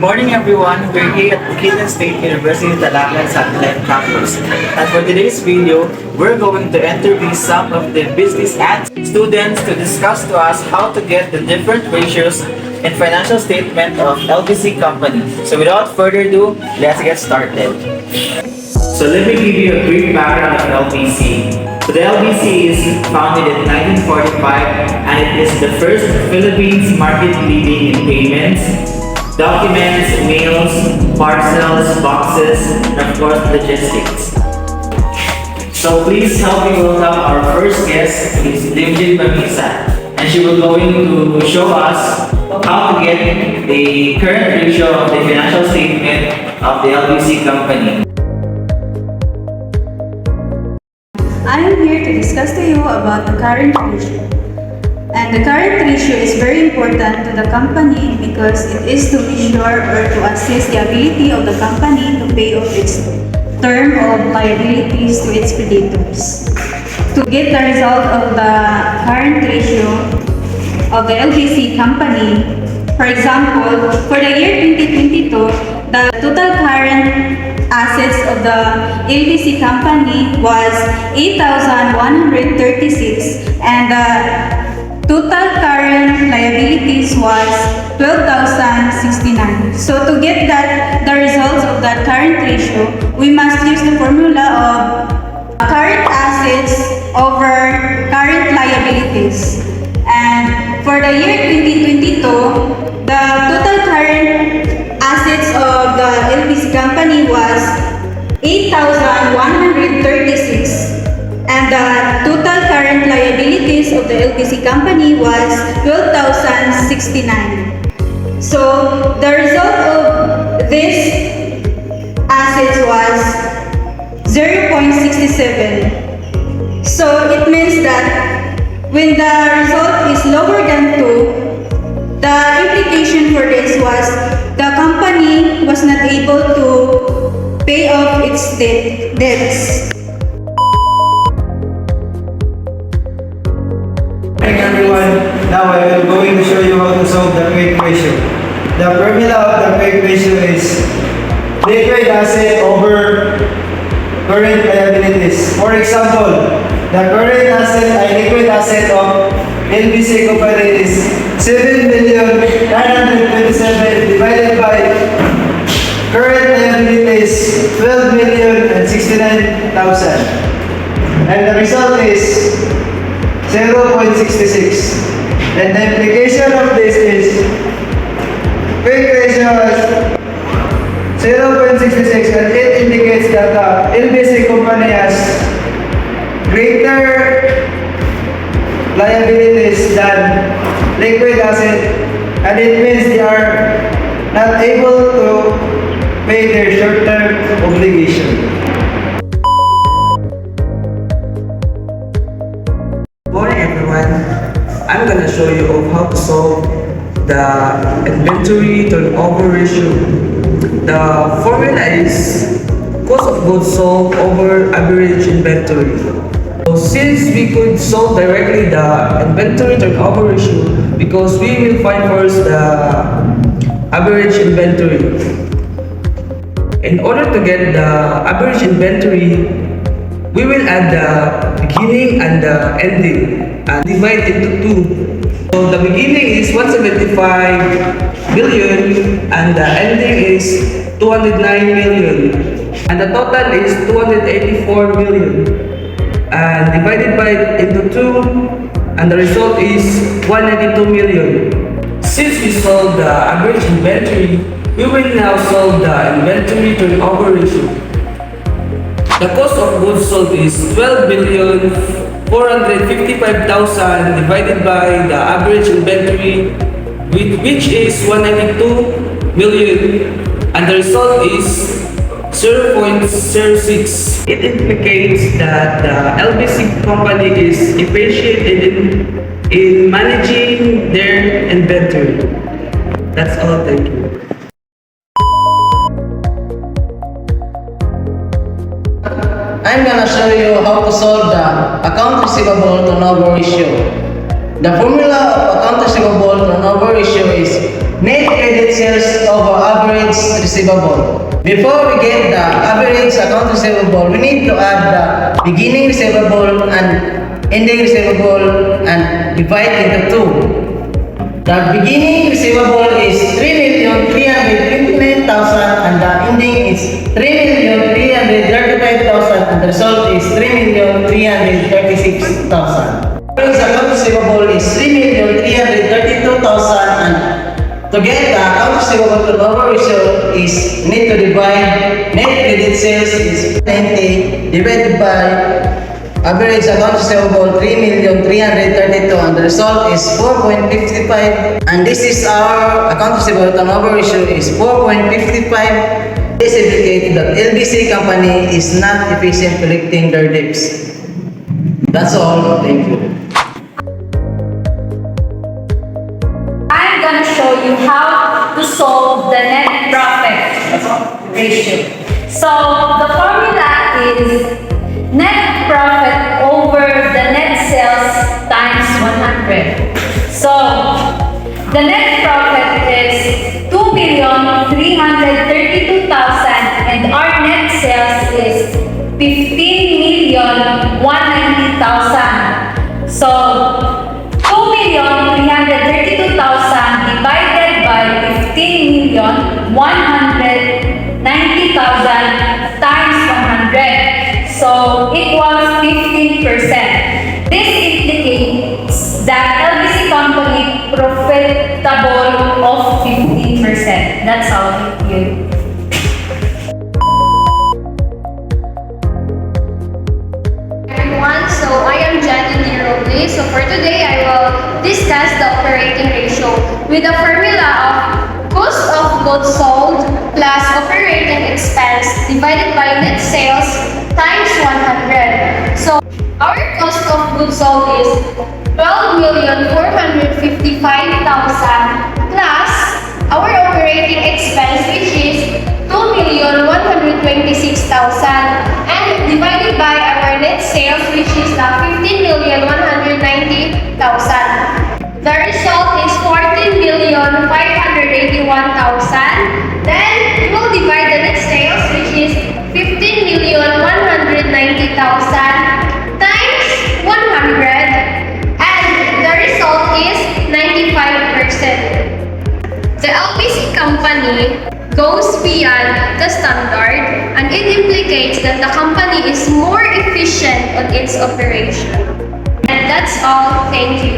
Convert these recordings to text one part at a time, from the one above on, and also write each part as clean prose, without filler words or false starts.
Morning everyone, we're here at Bukidnon State University Talaklan Satellite Campus. And for today's video, we're going to interview some of the business and students to discuss to us how to get the different ratios and financial statement of LBC company. So without further ado, let's get started. So let me give you a brief background of LBC. So the LBC is founded in 1945 and it is the first Philippines market leading in payments, documents, mails, parcels, boxes, and of course logistics. So please help me welcome our first guest, Ms. Limjin Pamisa, and she will going to show us how to get the current ratio of the financial statement of the LBC company. I am here to discuss to you about the current ratio. And the current ratio is very important to the company because it is to ensure or to assess the ability of the company to pay off its term of liabilities to its creditors. To get the result of the current ratio of the LBC company, for example, for the year 2022, the total current assets of the LBC company was 8,136 and the total current liabilities was 12,069. So to get the results of that current ratio, we must use the formula of current assets over current liabilities. And for the year 2022, the total current assets of the LBC company was 8,136 and the total current liabilities of the LBC company was 12,069. So the result of this assets was 0.67. So it means that when the result is lower than 2, the implication for this was the company was not able to pay off its debts. Hi everyone, now I am going to show you how to solve the quick ratio. The formula of the quick ratio is liquid asset over current liabilities. For example, the current asset liquid asset of LBC company is 7,927 divided by current liabilities 12,069,000, and the result is 0.66. And the implication of this is quick ratio is 0.66, and it indicates that the LBC company has greater liabilities than liquid asset, and it means they are not able to pay their short-term obligation. Morning everyone, I'm gonna show you of how to solve the inventory turnover ratio. The formula is cost of goods sold over average inventory. So since we could solve directly the inventory turnover ratio, because we will find first the average inventory. In order to get the average inventory, we will add the beginning and the ending and divide into 2. So the beginning is 175 million and the ending is 209 million. And the total is 284 million. And divided by into 2 and the result is 192 million. Since we solved the average inventory, we will now solve the inventory turnover ratio. The cost of goods sold is 12,455,000 divided by the average inventory, which is 192 million, and the result is 0.06. It implicates that the LBC company is efficient in managing their inventory. That's all, thank you. I'm gonna show you how to solve the account receivable turnover ratio. The formula of account receivable turnover ratio is net credit sales over average receivable. Before we get the average account receivable, we need to add the beginning receivable and ending receivable and divide into two. The beginning receivable is 3,329,000 and the ending is 3,335,000 and the result is 3,336,000. Average account receivable is 3,332,000 and to get the account receivable turnover ratio is need to divide net credit sales is 90 divided by average account receivable 3,332 and the result is 4.55 and this is our account receivable turnover ratio is 4.55. This indicates that LBC company is not efficient collecting their debts. That's all. Thank you. I'm gonna show you how to solve the net profit ratio. So the formula is net profit over the net sales times 100. So the net profit is 2,332,000 and our net sales is 15,190,000. So 2,332,000 divided by 15,190,000 times 100. So equals 15%. This indicates that LBC company profitable of 15%. That's all. Thank you. Everyone, so I am Janine Robles. So for today, I will discuss the operating ratio with the formula of cost of goods sold plus operating expense divided by net sales times 100. So our cost of goods sold is 12,455,000 plus our operating expense, which is 2,126,000 and divided by our net sales, which is 15,190,000. The result is 14,581,000. Then we will divide the net sales, which is 15,190,000 times 100, and the result is 95%. The LBC company goes beyond the standard and it implicates that the company is more efficient on its operation. And that's all. Thank you.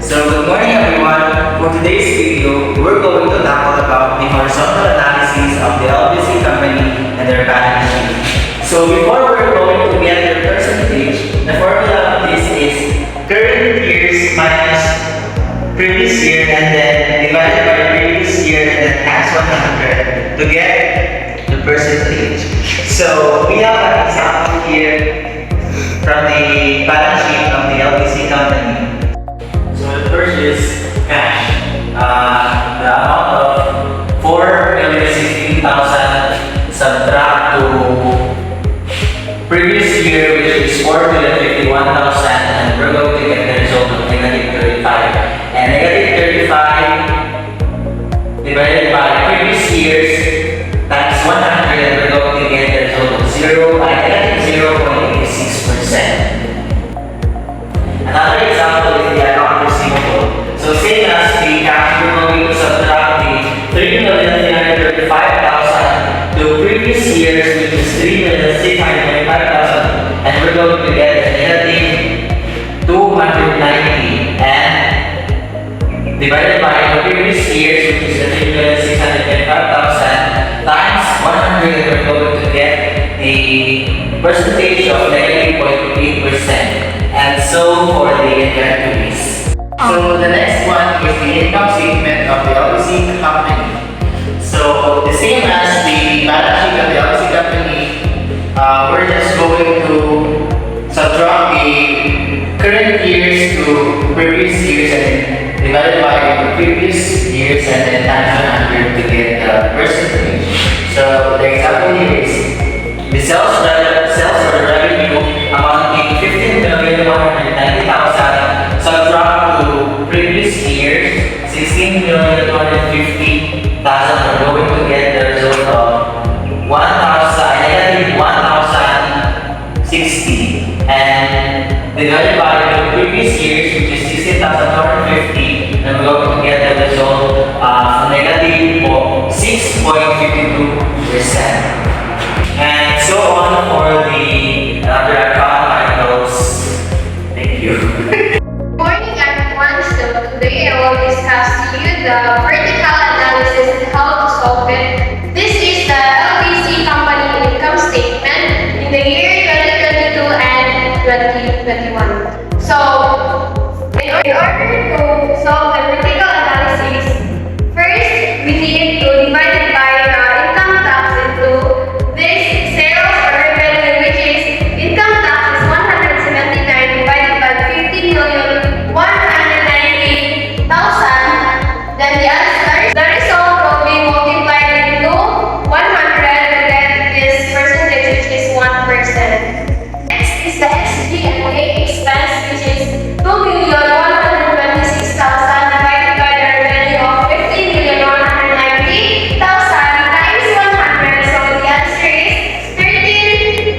So good morning everyone. For today's video, we're going to tackle about the horizontal analysis of the LBC company and their balance sheet. So before we're going to get their percentage, the formula of this is current years minus previous year and then divided by previous year and then times 100 to get the percentage. So we have an example here from the balance sheet of the LBC company. So the first is cash. The amount of 4,016,000 subtract to previous year, which is 4,051,000, and we're going to get the result of negative 35. And negative 35 divided by previous years times 100, and we're going to get the result of negative 0.86%. Another example is the account receivable. So same as the cash, we're going to subtract the 3,335,000 to previous years, which is 3,625,000, and we're going to get a negative 290, and divided by the previous years, which is the 3,625,000 times 100, we're going to get the percentage of negative 0.8%. And so for the inventories. So the next one is the income statement of the LBC company. So the same as the balance sheet of the LBC company, we're just going to subtract the current years to previous years and divided by the previous years and then times 100 to get the percentage. So the example here is the sales or the revenue amounting 15,190,000 subtract to previous years 16,995,000 negative 1,060 and divided by the previous years, which is 16,250, and we're going to get the result of negative 6.52%. And so on for the other account titles. Thank you. Good morning everyone. So today I will discuss to you the vertical analysis and how to solve it. This is the LBC company income statement in the year 2022 and 2021. So in order to solve the vertical analysis, first we need to divide it by the income tax into this sales or revenue, which is income tax is 179 divided by 50,190,000. Then the result will be multiplied into 100 to get this percentage, which is 1%. Next is the SG&A expense, which is 2,126,000 divided by the revenue of 50,190,000 times 100. So the answer is 13%.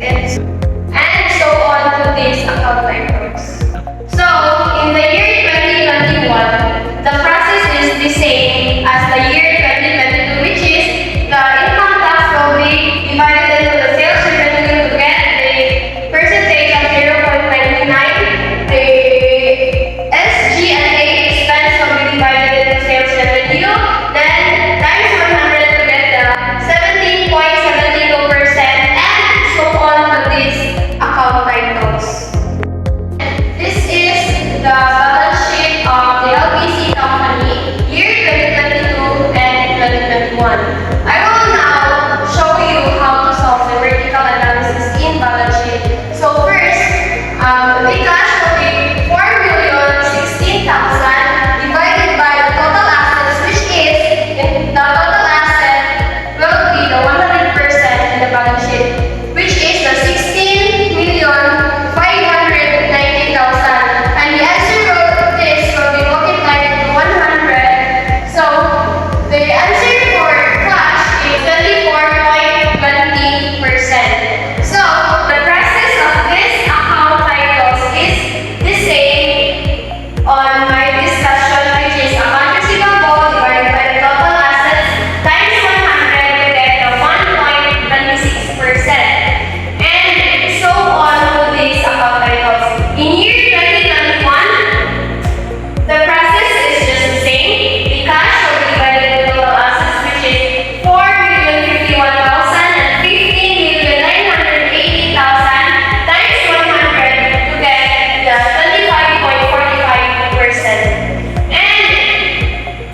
And so on to these account items. So in the year 2021, the process is the same as the year 2022, which is the income tax will be divided into the sales revenue to get the percentage of 0.99. The SG&A expense will be divided into sales revenue, then times 100 to get the 17.72%, and so on to these account titles. This is the balance sheet of the LBC company year 2022 and 2021. I will now show you how to solve the vertical analysis in balance sheet. So first, the cash will be 4,016,000 divided by the total assets, which is the total asset will be the 100% in the balance sheet, which is the 16,590,000. And the answer of this will be multiplied into 100. So the answer for cash is 24.20%. So the process of this account titles is the same on my discussion, which is account receivable divided by the total assets times 100 to get the 1.26%. And so on to these account titles. In year 2021, the process is just the same. The cash will be divided into total assets, which is 4,051,000 and 15,980,000 times 100 to get the 25.45%. And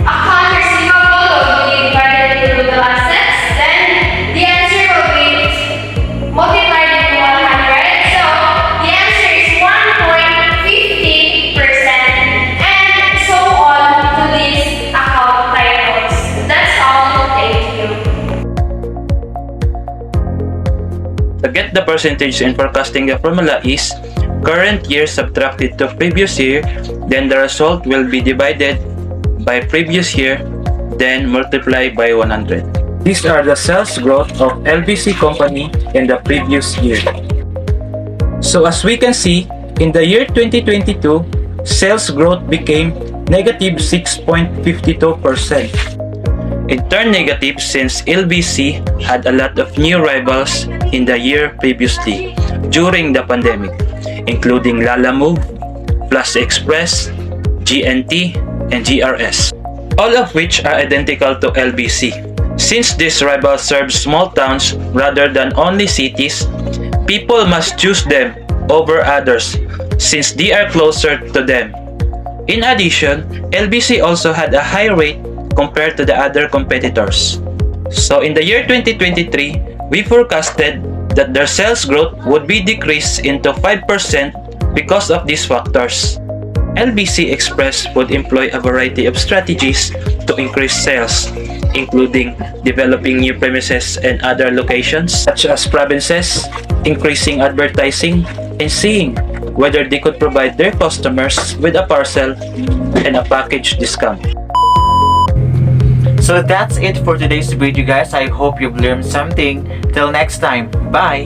account receivable will be divided into total assets. Then the answer will be multiplied into 100. So the answer is 1.50%, and so on to these account titles. That's all. Thank you. To get the percentage in forecasting, the formula is current year subtracted to previous year, then the result will be divided by previous year, then multiply by 100. These are the sales growth of LBC company in the previous year. So as we can see, in the year 2022, sales growth became negative 6.52%. It turned negative since LBC had a lot of new rivals in the year previously during the pandemic, including Lalamove, Plus Express, GNT, and GRS, all of which are identical to LBC. Since these rivals serve small towns rather than only cities, people must choose them over others since they are closer to them. In addition, LBC also had a high rate compared to the other competitors. So in the year 2023, we forecasted that their sales growth would be decreased into 5% because of these factors. LBC Express would employ a variety of strategies to increase sales, including developing new premises and other locations, such as provinces, increasing advertising, and seeing whether they could provide their customers with a parcel and a package discount. So that's it for today's video, guys. I hope you've learned something. Till next time, bye!